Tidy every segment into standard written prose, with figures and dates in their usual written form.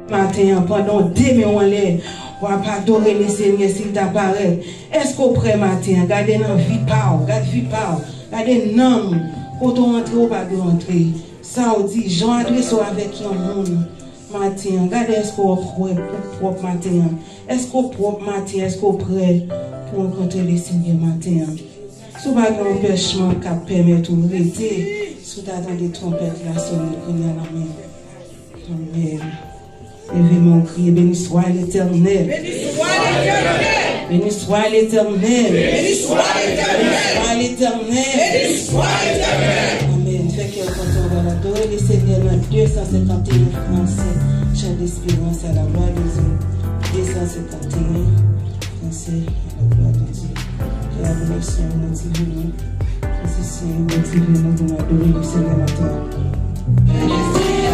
Matin, pendant 2 minutes, on va adorer le Seigneur s'il t'apparaît. Est-ce qu'on prêt matin? Regardez dans la vie par, regardez non, quand on entre ou pas de rentrer. Ça on dit, Jean adresse avec un monde. Matin, regardez est-ce qu'on prêt pour propre matin. Est-ce qu'on propre matin? Est-ce qu'on prêt pour rencontrer le Seigneur matin? Si vous avez un empêchement qui permet de vous arrêter, si vous avez des trompettes là, sonner, prenez la main. Amen. Levez mon cri, béni soit l'Éternel. Béni soit l'Éternel. Béni soit l'Éternel. Béni soit l'Éternel. Béni soit l'Éternel. Amen. Fait que quand on va l'adorer, le Seigneur dans 251 français, chant d'espérance à la gloire de Dieu. 251 français à la gloire de Dieu. Que la bénédiction motive nous. Que ceci motive nous pour adorer le Seigneur matin. Wow.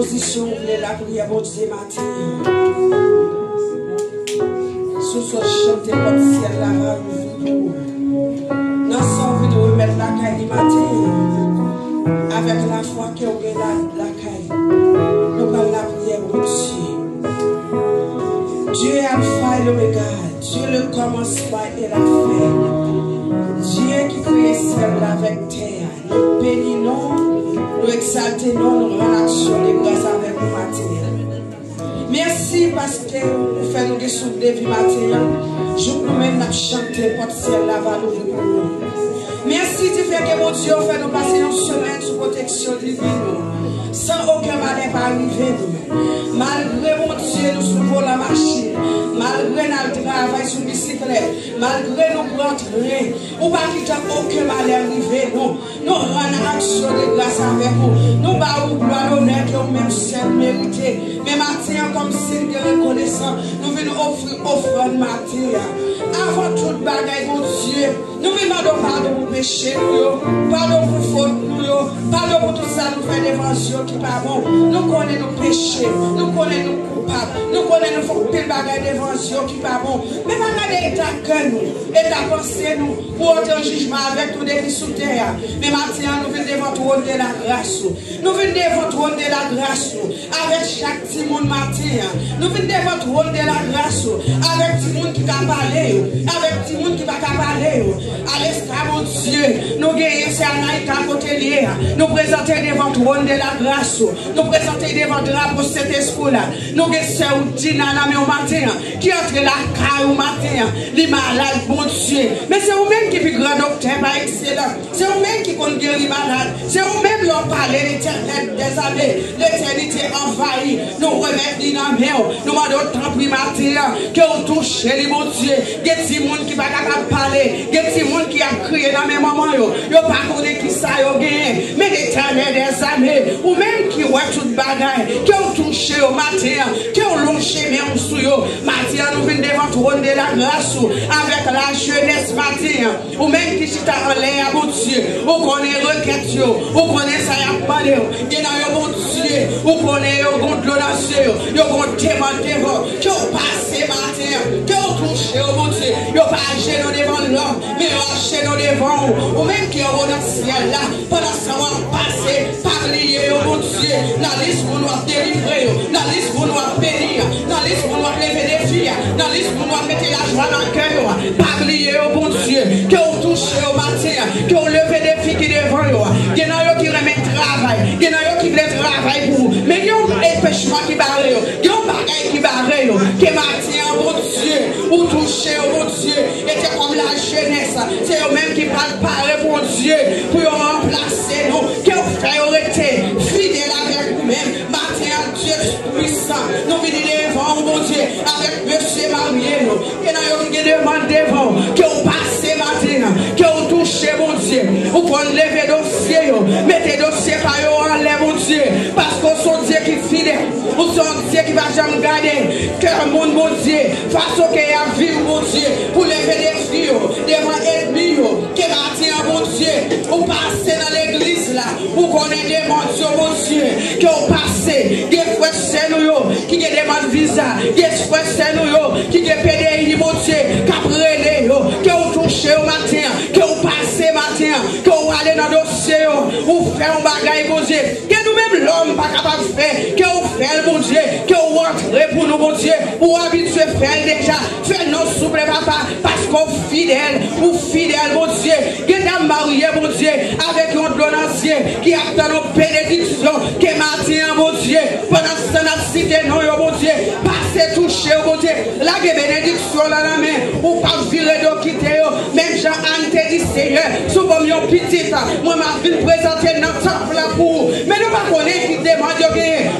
position, ouvrez la prière, bon Dieu, matin. Sous ce chanter votre ciel là-bas, nous sommes venus remettre la caille du matin. Avec la foi que vous avez la caille. Nous allons la prière, bon Dieu. Dieu est Alpha et l'Oméga. Dieu le commencement et la fin. Dieu qui crée ciel avec terre. Nous bénissons, nous exaltons, nous rendons action de grâce avec nous matin. Merci parce que vous faites nous des souffles de vie matin. Je vous même chanter pour le ciel là-bas. Merci du fait que mon Dieu fait nous passer une semaine sous protection divine. Sans aucun malheur pas arriver. Malgré mon Dieu, nous soulevons la machine. Malgré notre travail sur bicyclette. Malgré nous rentrer. Ou pas qu'il n'y a aucun malheur arrivé. Nous rendons action de grâce avec vous. Nous battons gloire l'honneur que vous-même seul méritez. Mais matin, comme signe de reconnaissance, nous venons offrir offrande matin. Avant toute bagaille, mon Dieu, nous demandons pardon pour péché, pardon pour faute, pardon pour tout ça, nous faisons des ventions qui pas bon. Nous connaissons nos péchés, nous connaissons nos coupables, nous connaissons nos pile bagaille des ventions qui pas bon. Mais regardez l'état que nous, l'état pensé nous, pour entrer en jugement avec tout des sous terre. Mais maintenant, nous venons devant trône de la grâce. Nous venons devant trône de la grâce, avec chaque petit monde matin. Nous venons devant trône de la grâce, avec tout le monde qui va parler. Avec tout le monde qui va parler, à l'estat, mon Dieu, nous gagnons ces anaïs à côté lié, nous présenter devant le trône de la grâce, nous présenter devant le drapeau cet esprit-là, nous gagnons ces outils au matin, qui entre la caille au matin, les malades, mon Dieu, mais c'est vous-même qui est plus grand docteur par excellence, c'est vous-même qui compte guérir les malades, c'est vous-même qui leur parler l'éternel des années, l'éternité envahie, nous remettons dans la main, nous demandons tant plus matin, que vous touchez les mon Dieu. Il y a des gens qui ne sont pas capables de parler. Il y a des gens qui ont crié dans mes moments. Ils ne pas connaître qui ça a gagné. Mais l'éternel des années, ou même qui ont toute bagaille, qui ont touché au matin, qui ont longé mes sous. Matin, nous venons devant le trône de la grâce avec la jeunesse matin. Ou même qui sont en l'air, mon Dieu. Ou qu'on est requête, ou qu'on est ça y a parlé. Il y a mon Dieu. Ou qu'on est au compte de la sœur. Ou qu'on demande devant. Qui ont passé matin. Qui ont touché au mon Dieu. Ils n'ont pas agi devant l'homme, mais ils ont agi devant vous. Ou même qui ont dans le ciel là, pendant ce temps passé, parler au mon Dieu. Dans la liste pour nous délivrer, dans la liste pour nous bénir, dans la liste pour nous lever des filles, dans la liste pour nous mettre la joie dans le cœur. Parler au mon Dieu, qui ont touché au matin, qui ont levé des filles qui devant eux. Il y en a qui remettent travail, il y en a qui veulent travail pour vous. Mais il y a un empêchement qui barre, il y a un bagage qui barre, qui matin, mon Dieu, ou toucher au mon Dieu, et c'est comme la jeunesse, c'est eux-mêmes qui parlent parler pour Dieu, pour remplacer nous, qui ont fait arrêter, fidèle avec vous-même, matin, Dieu puissant, nous venons devant mon Dieu, avec monsieur marié, nous, et nous qui demandent devant, qui ont passé matin, qui ont touché mon Dieu, ou qu'on lève dossier, mettez dossier par eux en l'air, mon Dieu, parce qu'on sont Dieu qui est fidèle, ou sont Dieu qui va jamais garder, que mon Dieu, face au qu'il y a vie, mon Dieu, pour lever des filles, devant l'ennemi, qui matin, mon Dieu, ou passer dans l'église là, pour qu'on ait des mentions, mon Dieu, qui ont passé, des frères c'est nous, qui ont des demandes visa, des frères c'est nous, qui ont pédé, mon Dieu, qui ont brûlé, qui ont touché au matin, qui ont passé matin, qui ont allé dans le dossier, ou fait un bagage, mon Dieu, que nous-mêmes l'homme pas capable de faire, qui ont fait, mon Dieu, qui ont rentré pour nous, mon Dieu, pour habituer faire déjà, faire nos souple, papa, parce qu'on fidèle, ou fidèle, mon Dieu, qui est marié, mon Dieu, avec un donancier, qui a dans nos bénédictions, qui est matin, mon Dieu, pendant ce temps, cité, non, mon Dieu, passez, toucher, mon Dieu, la bénédiction dans la main, ou pas virer de quitter, même Jean-Anne te dit, Seigneur, souvent, mon petit, moi, ma vie présenter notre temple là pour, mais nous ne connaissons qui demande,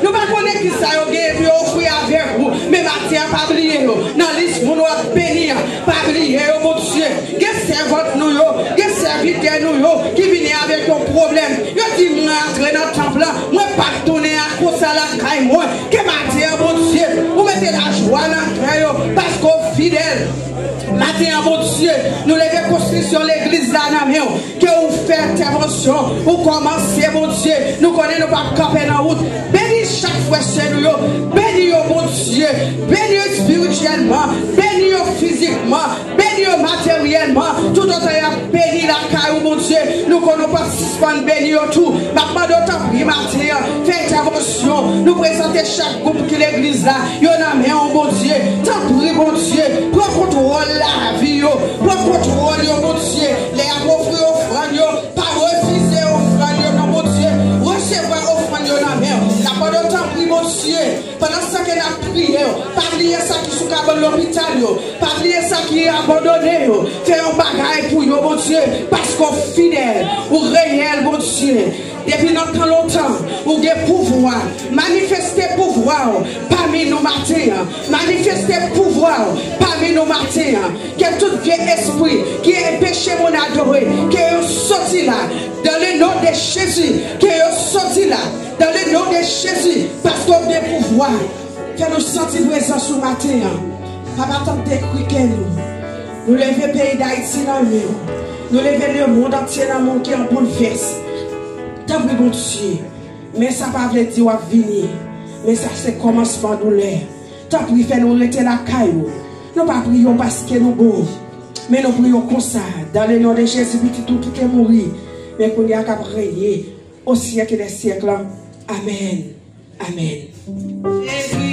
nous ne connaissons qui ça, puis offrir avec vous, mais matin, pas oublier, dans la liste, nous nous bénir, pas oublier, mon Dieu, que servante nous, que serviteur nous, qui vient avec un problème, je dis, moi, entrer dans le temple là, moi, pas tourner à cause de la caille, moi, que matin, mon Dieu, vous mettez la joie dans le cœur, parce qu'on fidèle. Matin, mon Dieu, nous levons construction l'église là, que vous faites intervention, vous commencez, mon Dieu, nous connaissons pas camper dans la route. Bénis chaque fois chez nous, bénis mon Dieu, bénis spirituellement, bénis physiquement, bénis matériellement, tout autant bénis la caille, mon Dieu, nous connaissons pas suspendre, bénis tout. Maintenant, d'autant plus matin, fais intervention, nous présenter chaque groupe qui l'église là, il y en a mais mon Dieu, tant pis, mon Dieu, prends contrôle la vie, prends contrôle, mon Dieu, les offrir offrande, pas refuser offrande, non, mon Dieu, recevoir offrande, la mer, la pas de temps pris, mon Dieu, pendant ça qu'elle a prié, pas oublier ça qui est sous l'hôpital, pas oublier ça qui est abandonné, faire un bagage pour eux, mon Dieu, parce qu'on fidèle, ou réel, mon Dieu. Depuis notre longtemps, vous avez pouvoir, manifester pouvoir parmi nos matins, manifester pouvoir parmi nos matins, que tout vieux esprit qui est péché mon adoré, qui est sorti là, dans le nom de Jésus, qui est sorti là, dans le nom de Jésus, parce qu'on a pouvoir, que nous sentir présents ce matin, papa tant décrire nous lever le pays d'Haïti dans le monde, nous lever le monde entier dans le monde qui est en bouleverse. Tant pis, mon Dieu, mais ça ne va pas dire qu'on va venir, mais ça c'est commencement de douleur. Tant pis, fait nous rester la caillou. Nous ne prions pas parce que nous bon, mais nous prions comme ça, dans le nom de Jésus, tout est mort, mais qu'on y a qu'à prier au siècle des siècles. Amen. Amen.